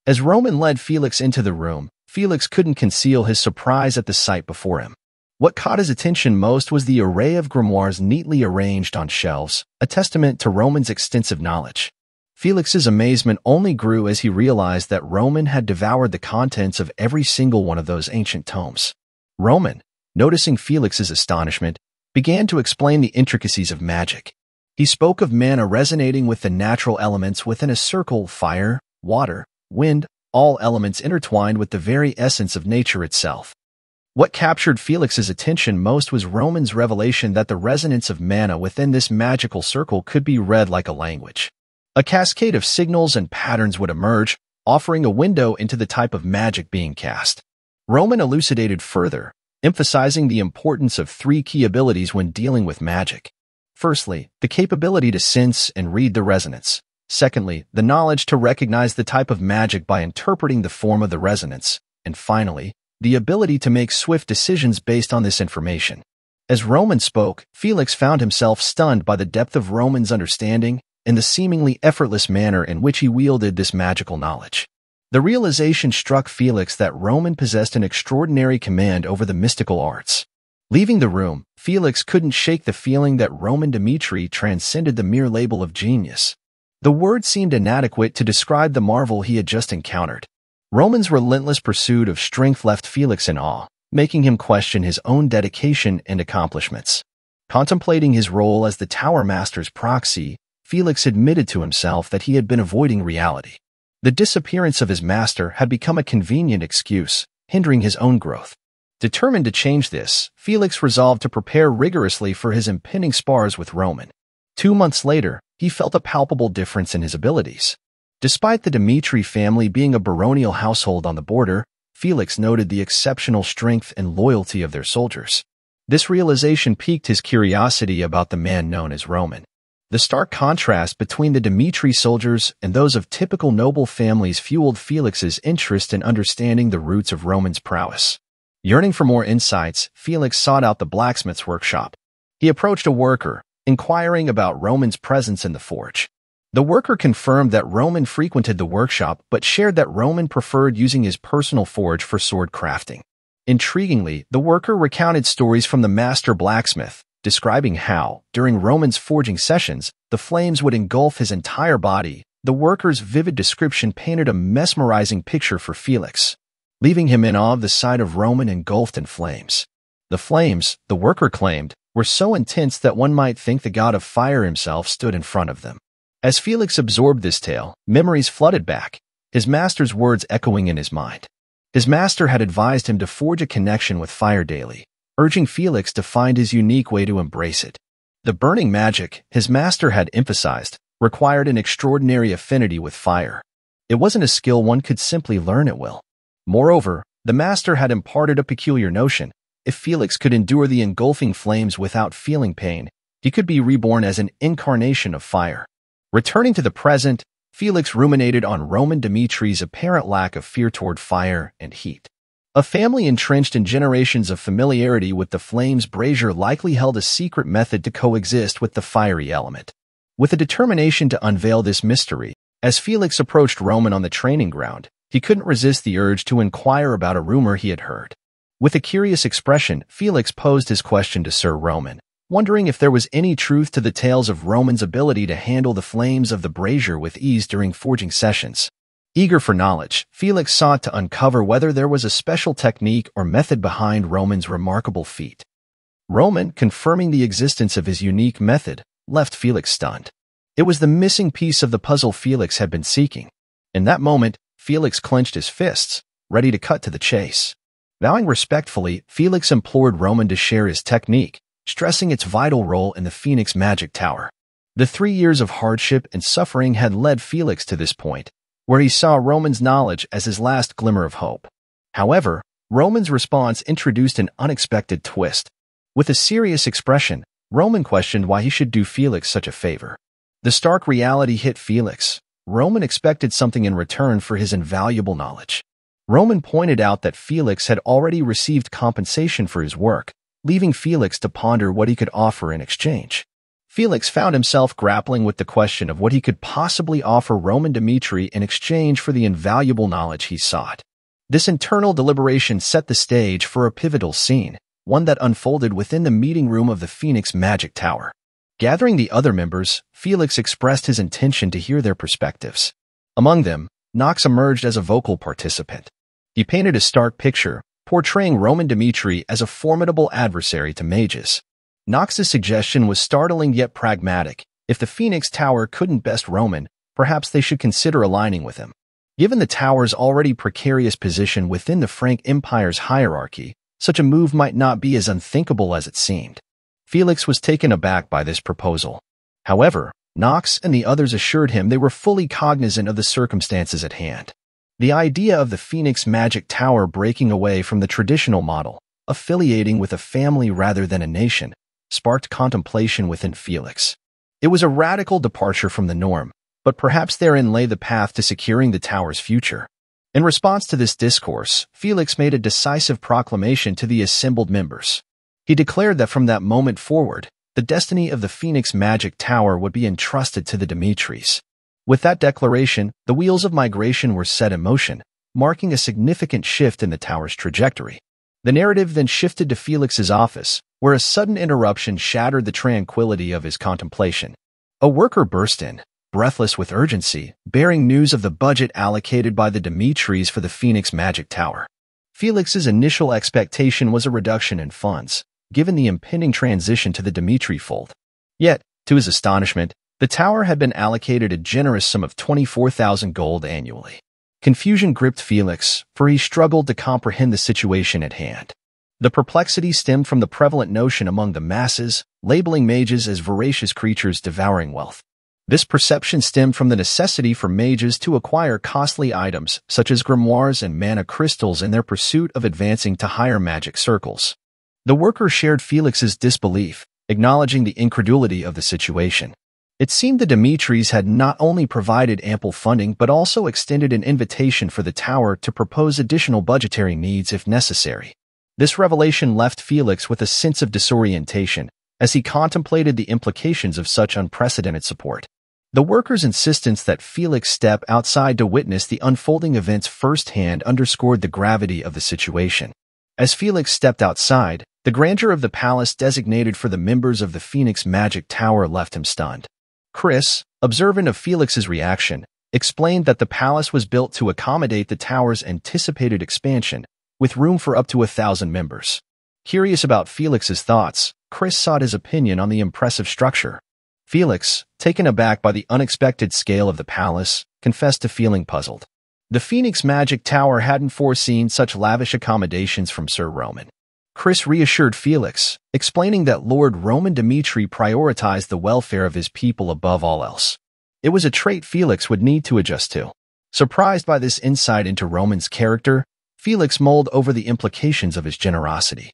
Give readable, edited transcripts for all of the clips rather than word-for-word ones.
As Roman led Felix into the room, Felix couldn't conceal his surprise at the sight before him. What caught his attention most was the array of grimoires neatly arranged on shelves, a testament to Roman's extensive knowledge. Felix's amazement only grew as he realized that Roman had devoured the contents of every single one of those ancient tomes. Roman, noticing Felix's astonishment, began to explain the intricacies of magic. He spoke of mana resonating with the natural elements within a circle: fire, water, wind, all elements intertwined with the very essence of nature itself. What captured Felix's attention most was Roman's revelation that the resonance of mana within this magical circle could be read like a language. A cascade of signals and patterns would emerge, offering a window into the type of magic being cast. Roman elucidated further, emphasizing the importance of three key abilities when dealing with magic. Firstly, the capability to sense and read the resonance. Secondly, the knowledge to recognize the type of magic by interpreting the form of the resonance. And finally, the ability to make swift decisions based on this information. As Roman spoke, Felix found himself stunned by the depth of Roman's understanding and the seemingly effortless manner in which he wielded this magical knowledge. The realization struck Felix that Roman possessed an extraordinary command over the mystical arts. Leaving the room, Felix couldn't shake the feeling that Roman Dimitry transcended the mere label of genius. The word seemed inadequate to describe the marvel he had just encountered. Roman's relentless pursuit of strength left Felix in awe, making him question his own dedication and accomplishments. Contemplating his role as the Tower Master's proxy, Felix admitted to himself that he had been avoiding reality. The disappearance of his master had become a convenient excuse, hindering his own growth. Determined to change this, Felix resolved to prepare rigorously for his impending spars with Roman. 2 months later, he felt a palpable difference in his abilities. Despite the Dimitry family being a baronial household on the border, Felix noted the exceptional strength and loyalty of their soldiers. This realization piqued his curiosity about the man known as Roman. The stark contrast between the Dimitry soldiers and those of typical noble families fueled Felix's interest in understanding the roots of Roman's prowess. Yearning for more insights, Felix sought out the blacksmith's workshop. He approached a worker, inquiring about Roman's presence in the forge. The worker confirmed that Roman frequented the workshop but shared that Roman preferred using his personal forge for sword crafting. Intriguingly, the worker recounted stories from the master blacksmith, describing how, during Roman's forging sessions, the flames would engulf his entire body. The worker's vivid description painted a mesmerizing picture for Felix, leaving him in awe of the sight of Roman engulfed in flames. The flames, the worker claimed, were so intense that one might think the god of fire himself stood in front of them. As Felix absorbed this tale, memories flooded back, his master's words echoing in his mind. His master had advised him to forge a connection with fire daily, urging Felix to find his unique way to embrace it. The burning magic, his master had emphasized, required an extraordinary affinity with fire. It wasn't a skill one could simply learn at will. Moreover, the master had imparted a peculiar notion: if Felix could endure the engulfing flames without feeling pain, he could be reborn as an incarnation of fire. Returning to the present, Felix ruminated on Roman Dimitri's apparent lack of fear toward fire and heat. A family entrenched in generations of familiarity with the flame's brazier likely held a secret method to coexist with the fiery element. With a determination to unveil this mystery, as Felix approached Roman on the training ground, he couldn't resist the urge to inquire about a rumor he had heard. With a curious expression, Felix posed his question to Sir Roman, wondering if there was any truth to the tales of Roman's ability to handle the flames of the brazier with ease during forging sessions. Eager for knowledge, Felix sought to uncover whether there was a special technique or method behind Roman's remarkable feat. Roman, confirming the existence of his unique method, left Felix stunned. It was the missing piece of the puzzle Felix had been seeking. In that moment, Felix clenched his fists, ready to cut to the chase. Bowing respectfully, Felix implored Roman to share his technique, stressing its vital role in the Phoenix Magic Tower. The 3 years of hardship and suffering had led Felix to this point, where he saw Roman's knowledge as his last glimmer of hope. However, Roman's response introduced an unexpected twist. With a serious expression, Roman questioned why he should do Felix such a favor. The stark reality hit Felix. Roman expected something in return for his invaluable knowledge. Roman pointed out that Felix had already received compensation for his work, leaving Felix to ponder what he could offer in exchange. Felix found himself grappling with the question of what he could possibly offer Roman Dimitry in exchange for the invaluable knowledge he sought. This internal deliberation set the stage for a pivotal scene, one that unfolded within the meeting room of the Phoenix Magic Tower. Gathering the other members, Felix expressed his intention to hear their perspectives. Among them, Knox emerged as a vocal participant. He painted a stark picture, portraying Roman Dimitry as a formidable adversary to mages. Knox's suggestion was startling yet pragmatic. If the Phoenix Tower couldn't best Roman, perhaps they should consider aligning with him. Given the tower's already precarious position within the Frank Empire's hierarchy, such a move might not be as unthinkable as it seemed. Felix was taken aback by this proposal. However, Knox and the others assured him they were fully cognizant of the circumstances at hand. The idea of the Phoenix Magic Tower breaking away from the traditional model, affiliating with a family rather than a nation, sparked contemplation within Felix. It was a radical departure from the norm, but perhaps therein lay the path to securing the tower's future. In response to this discourse, Felix made a decisive proclamation to the assembled members. He declared that from that moment forward, the destiny of the Phoenix Magic Tower would be entrusted to the Dimitrys. With that declaration, the wheels of migration were set in motion, marking a significant shift in the tower's trajectory. The narrative then shifted to Felix's office, where a sudden interruption shattered the tranquility of his contemplation. A worker burst in, breathless with urgency, bearing news of the budget allocated by the Dimitrys for the Phoenix Magic Tower. Felix's initial expectation was a reduction in funds, given the impending transition to the Dimitry fold. Yet, to his astonishment, the tower had been allocated a generous sum of 24,000 gold annually. Confusion gripped Felix, for he struggled to comprehend the situation at hand. The perplexity stemmed from the prevalent notion among the masses, labeling mages as voracious creatures devouring wealth. This perception stemmed from the necessity for mages to acquire costly items, such as grimoires and mana crystals, in their pursuit of advancing to higher magic circles. The worker shared Felix's disbelief, acknowledging the incredulity of the situation. It seemed the Dimitrys had not only provided ample funding but also extended an invitation for the tower to propose additional budgetary needs if necessary. This revelation left Felix with a sense of disorientation as he contemplated the implications of such unprecedented support. The worker's insistence that Felix step outside to witness the unfolding events firsthand underscored the gravity of the situation. As Felix stepped outside, the grandeur of the palace designated for the members of the Phoenix Magic Tower left him stunned. Chris, observant of Felix's reaction, explained that the palace was built to accommodate the tower's anticipated expansion, with room for up to 1,000 members. Curious about Felix's thoughts, Chris sought his opinion on the impressive structure. Felix, taken aback by the unexpected scale of the palace, confessed to feeling puzzled. The Phoenix Magic Tower hadn't foreseen such lavish accommodations from Sir Roman. Chris reassured Felix, explaining that Lord Roman Dimitry prioritized the welfare of his people above all else. It was a trait Felix would need to adjust to. Surprised by this insight into Roman's character, Felix mulled over the implications of his generosity.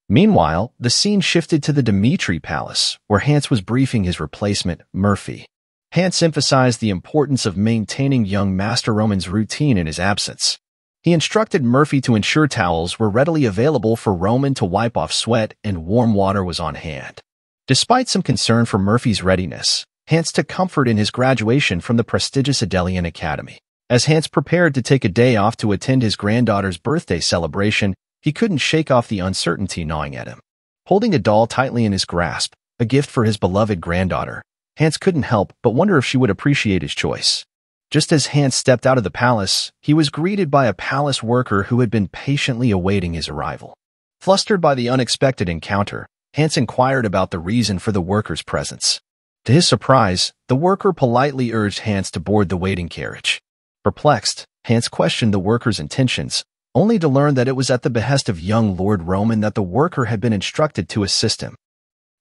Meanwhile, the scene shifted to the Dimitry Palace, where Hans was briefing his replacement, Murphy. Hans emphasized the importance of maintaining young Master Roman's routine in his absence. He instructed Murphy to ensure towels were readily available for Roman to wipe off sweat and warm water was on hand. Despite some concern for Murphy's readiness, Hans took comfort in his graduation from the prestigious Adelian Academy. As Hans prepared to take a day off to attend his granddaughter's birthday celebration, he couldn't shake off the uncertainty gnawing at him. Holding a doll tightly in his grasp, a gift for his beloved granddaughter, Hans couldn't help but wonder if she would appreciate his choice. Just as Hans stepped out of the palace, he was greeted by a palace worker who had been patiently awaiting his arrival. Flustered by the unexpected encounter, Hans inquired about the reason for the worker's presence. To his surprise, the worker politely urged Hans to board the waiting carriage. Perplexed, Hans questioned the worker's intentions, only to learn that it was at the behest of young Lord Roman that the worker had been instructed to assist him.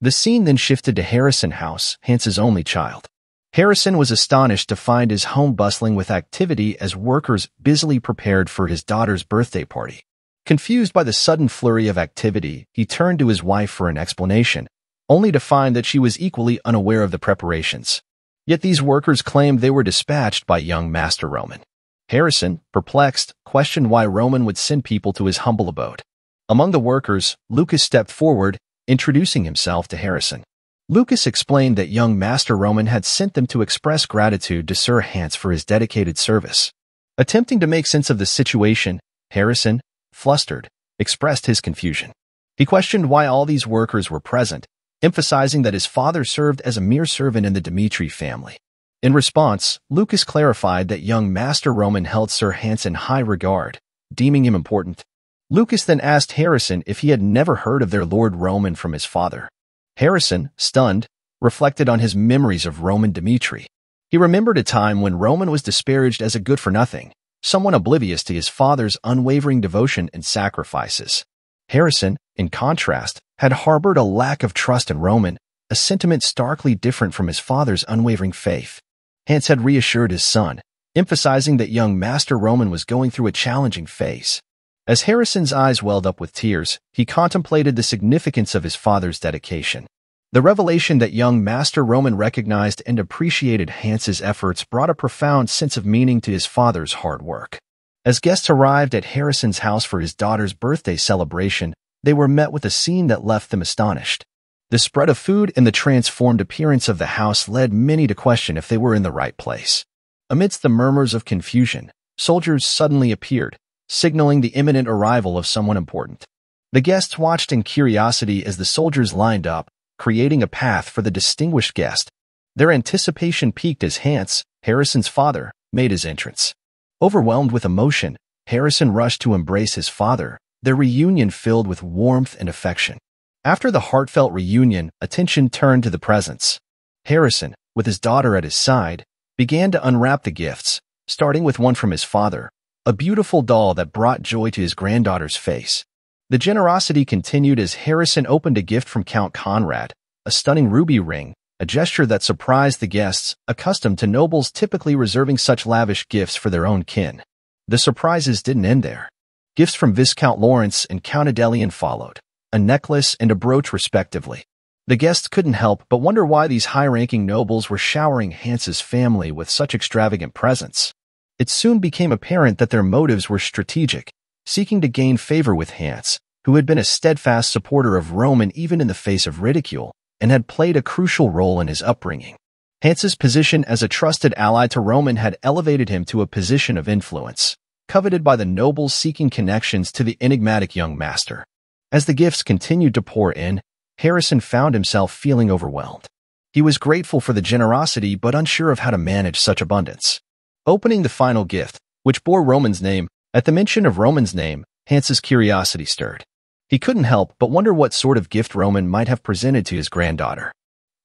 The scene then shifted to Harrison House, Hans's only child. Harrison was astonished to find his home bustling with activity as workers busily prepared for his daughter's birthday party. Confused by the sudden flurry of activity, he turned to his wife for an explanation, only to find that she was equally unaware of the preparations. Yet these workers claimed they were dispatched by young Master Roman. Harrison, perplexed, questioned why Roman would send people to his humble abode. Among the workers, Lucas stepped forward, introducing himself to Harrison. Lucas explained that young Master Roman had sent them to express gratitude to Sir Hans for his dedicated service. Attempting to make sense of the situation, Harrison, flustered, expressed his confusion. He questioned why all these workers were present, emphasizing that his father served as a mere servant in the Dimitry family. In response, Lucas clarified that young Master Roman held Sir Hans in high regard, deeming him important. Lucas then asked Harrison if he had never heard of their Lord Roman from his father. Harrison, stunned, reflected on his memories of Roman Dimitry. He remembered a time when Roman was disparaged as a good-for-nothing, someone oblivious to his father's unwavering devotion and sacrifices. Harrison, in contrast, had harbored a lack of trust in Roman, a sentiment starkly different from his father's unwavering faith. Hans had reassured his son, emphasizing that young Master Roman was going through a challenging phase. As Harrison's eyes welled up with tears, he contemplated the significance of his father's dedication. The revelation that young Master Roman recognized and appreciated Hans's efforts brought a profound sense of meaning to his father's hard work. As guests arrived at Harrison's house for his daughter's birthday celebration, they were met with a scene that left them astonished. The spread of food and the transformed appearance of the house led many to question if they were in the right place. Amidst the murmurs of confusion, soldiers suddenly appeared, signaling the imminent arrival of someone important. The guests watched in curiosity as the soldiers lined up, creating a path for the distinguished guest. Their anticipation peaked as Hans, Harrison's father, made his entrance. Overwhelmed with emotion, Harrison rushed to embrace his father, their reunion filled with warmth and affection. After the heartfelt reunion, attention turned to the presents. Harrison, with his daughter at his side, began to unwrap the gifts, starting with one from his father, a beautiful doll that brought joy to his granddaughter's face. The generosity continued as Harrison opened a gift from Count Conrad, a stunning ruby ring, a gesture that surprised the guests, accustomed to nobles typically reserving such lavish gifts for their own kin. The surprises didn't end there. Gifts from Viscount Lawrence and Count Adelian followed, a necklace and a brooch respectively. The guests couldn't help but wonder why these high-ranking nobles were showering Hans's family with such extravagant presents. It soon became apparent that their motives were strategic, seeking to gain favor with Hans, who had been a steadfast supporter of Roman even in the face of ridicule, and had played a crucial role in his upbringing. Hans's position as a trusted ally to Roman had elevated him to a position of influence, coveted by the nobles seeking connections to the enigmatic young master. As the gifts continued to pour in, Harrison found himself feeling overwhelmed. He was grateful for the generosity but unsure of how to manage such abundance. Opening the final gift, which bore Roman's name, at the mention of Roman's name, Hans's curiosity stirred. He couldn't help but wonder what sort of gift Roman might have presented to his granddaughter.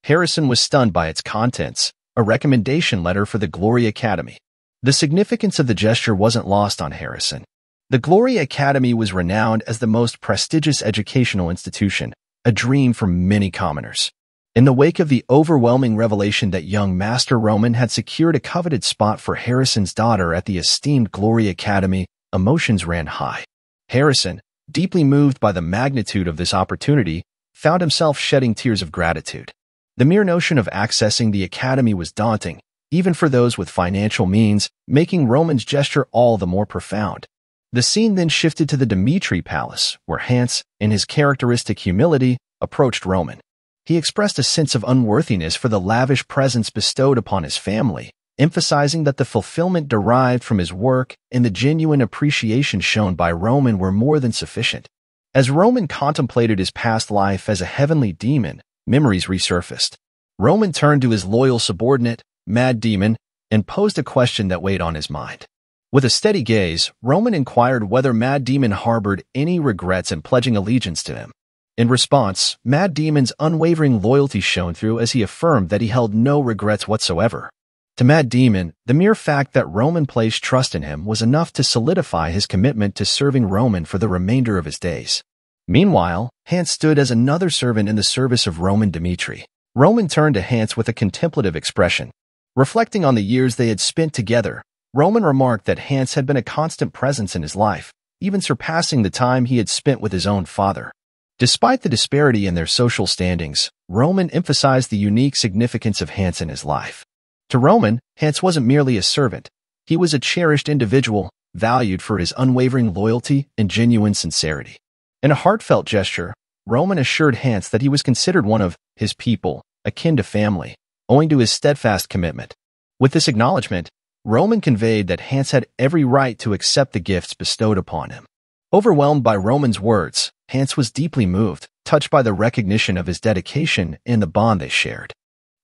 Harrison was stunned by its contents, a recommendation letter for the Glory Academy. The significance of the gesture wasn't lost on Harrison. The Glory Academy was renowned as the most prestigious educational institution, a dream for many commoners. In the wake of the overwhelming revelation that young Master Roman had secured a coveted spot for Harrison's daughter at the esteemed Glory Academy, emotions ran high. Harrison, deeply moved by the magnitude of this opportunity, found himself shedding tears of gratitude. The mere notion of accessing the academy was daunting, even for those with financial means, making Roman's gesture all the more profound. The scene then shifted to the Dimitry Palace, where Hans, in his characteristic humility, approached Roman. He expressed a sense of unworthiness for the lavish presents bestowed upon his family, emphasizing that the fulfillment derived from his work and the genuine appreciation shown by Roman were more than sufficient. As Roman contemplated his past life as a heavenly demon, memories resurfaced. Roman turned to his loyal subordinate, Mad Demon, and posed a question that weighed on his mind. With a steady gaze, Roman inquired whether Mad Demon harbored any regrets in pledging allegiance to him. In response, Mad Demon's unwavering loyalty shone through as he affirmed that he held no regrets whatsoever. To Mad Demon, the mere fact that Roman placed trust in him was enough to solidify his commitment to serving Roman for the remainder of his days. Meanwhile, Hans stood as another servant in the service of Roman Dimitry. Roman turned to Hans with a contemplative expression. Reflecting on the years they had spent together, Roman remarked that Hans had been a constant presence in his life, even surpassing the time he had spent with his own father. Despite the disparity in their social standings, Roman emphasized the unique significance of Hans in his life. To Roman, Hans wasn't merely a servant. He was a cherished individual, valued for his unwavering loyalty and genuine sincerity. In a heartfelt gesture, Roman assured Hans that he was considered one of his people, akin to family, owing to his steadfast commitment. With this acknowledgement, Roman conveyed that Hans had every right to accept the gifts bestowed upon him. Overwhelmed by Roman's words, Hans was deeply moved, touched by the recognition of his dedication and the bond they shared.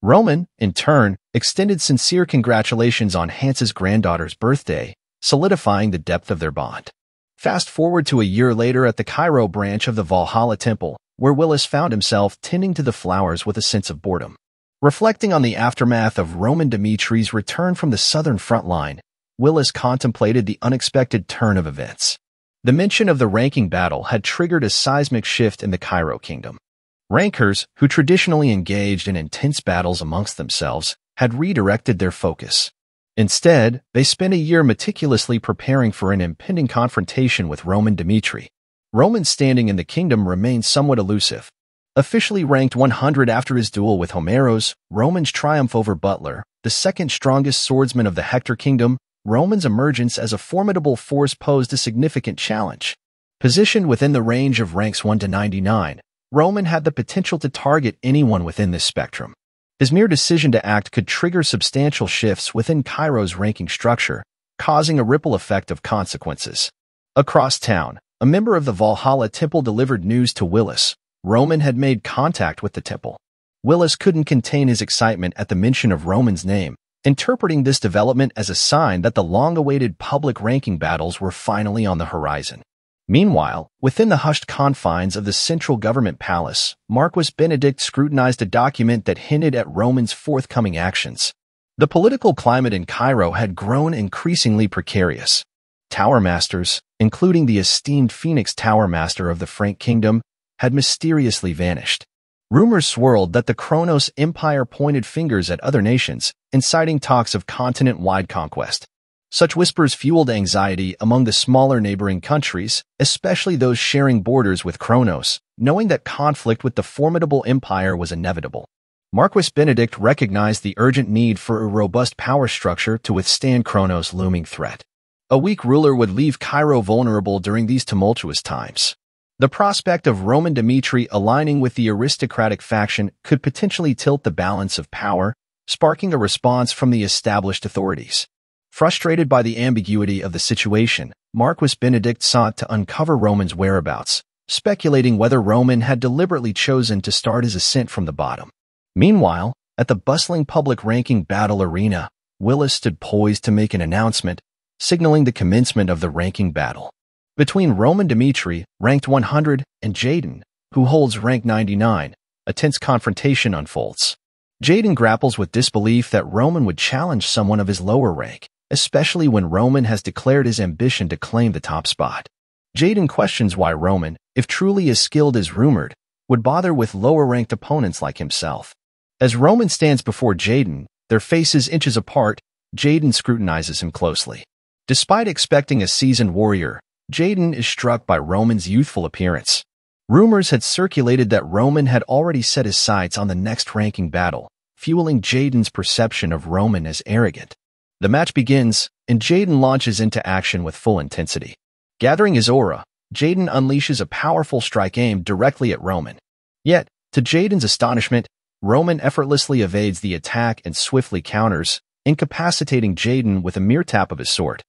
Roman, in turn, extended sincere congratulations on Hans's granddaughter's birthday, solidifying the depth of their bond. Fast forward to a year later at the Cairo branch of the Valhalla Temple, where Willis found himself tending to the flowers with a sense of boredom. Reflecting on the aftermath of Roman Dimitry's return from the southern front line, Willis contemplated the unexpected turn of events. The mention of the ranking battle had triggered a seismic shift in the Cairo kingdom. Rankers, who traditionally engaged in intense battles amongst themselves, had redirected their focus. Instead, they spent a year meticulously preparing for an impending confrontation with Roman Dimitry. Roman's standing in the kingdom remained somewhat elusive. Officially ranked 100 after his duel with Homeros, Roman's triumph over Butler, the second strongest swordsman of the Hector kingdom, Roman's emergence as a formidable force posed a significant challenge. Positioned within the range of ranks 1 to 99, Roman had the potential to target anyone within this spectrum. His mere decision to act could trigger substantial shifts within Cairo's ranking structure, causing a ripple effect of consequences. Across town, a member of the Valhalla Temple delivered news to Willis. Roman had made contact with the temple. Willis couldn't contain his excitement at the mention of Roman's name, interpreting this development as a sign that the long-awaited public ranking battles were finally on the horizon. Meanwhile, within the hushed confines of the central government palace, Marquis Benedict scrutinized a document that hinted at Roman's forthcoming actions. The political climate in Cairo had grown increasingly precarious. Tower masters, including the esteemed Phoenix Tower Master of the Frank Kingdom, had mysteriously vanished. Rumors swirled that the Kronos Empire pointed fingers at other nations, inciting talks of continent-wide conquest. Such whispers fueled anxiety among the smaller neighboring countries, especially those sharing borders with Kronos, knowing that conflict with the formidable empire was inevitable. Marquis Benedict recognized the urgent need for a robust power structure to withstand Kronos' looming threat. A weak ruler would leave Cairo vulnerable during these tumultuous times. The prospect of Roman Dimitry aligning with the aristocratic faction could potentially tilt the balance of power, sparking a response from the established authorities. Frustrated by the ambiguity of the situation, Marquis Benedict sought to uncover Roman's whereabouts, speculating whether Roman had deliberately chosen to start his ascent from the bottom. Meanwhile, at the bustling public ranking battle arena, Willis stood poised to make an announcement, signaling the commencement of the ranking battle. Between Roman Dimitry, ranked 100, and Jaden, who holds rank 99, a tense confrontation unfolds. Jaden grapples with disbelief that Roman would challenge someone of his lower rank, especially when Roman has declared his ambition to claim the top spot. Jaden questions why Roman, if truly as skilled as rumored, would bother with lower-ranked opponents like himself. As Roman stands before Jaden, their faces inches apart, Jaden scrutinizes him closely. Despite expecting a seasoned warrior, Jaden is struck by Roman's youthful appearance. Rumors had circulated that Roman had already set his sights on the next ranking battle, fueling Jaden's perception of Roman as arrogant. The match begins, and Jaden launches into action with full intensity. Gathering his aura, Jaden unleashes a powerful strike aimed directly at Roman. Yet, to Jaden's astonishment, Roman effortlessly evades the attack and swiftly counters, incapacitating Jaden with a mere tap of his sword.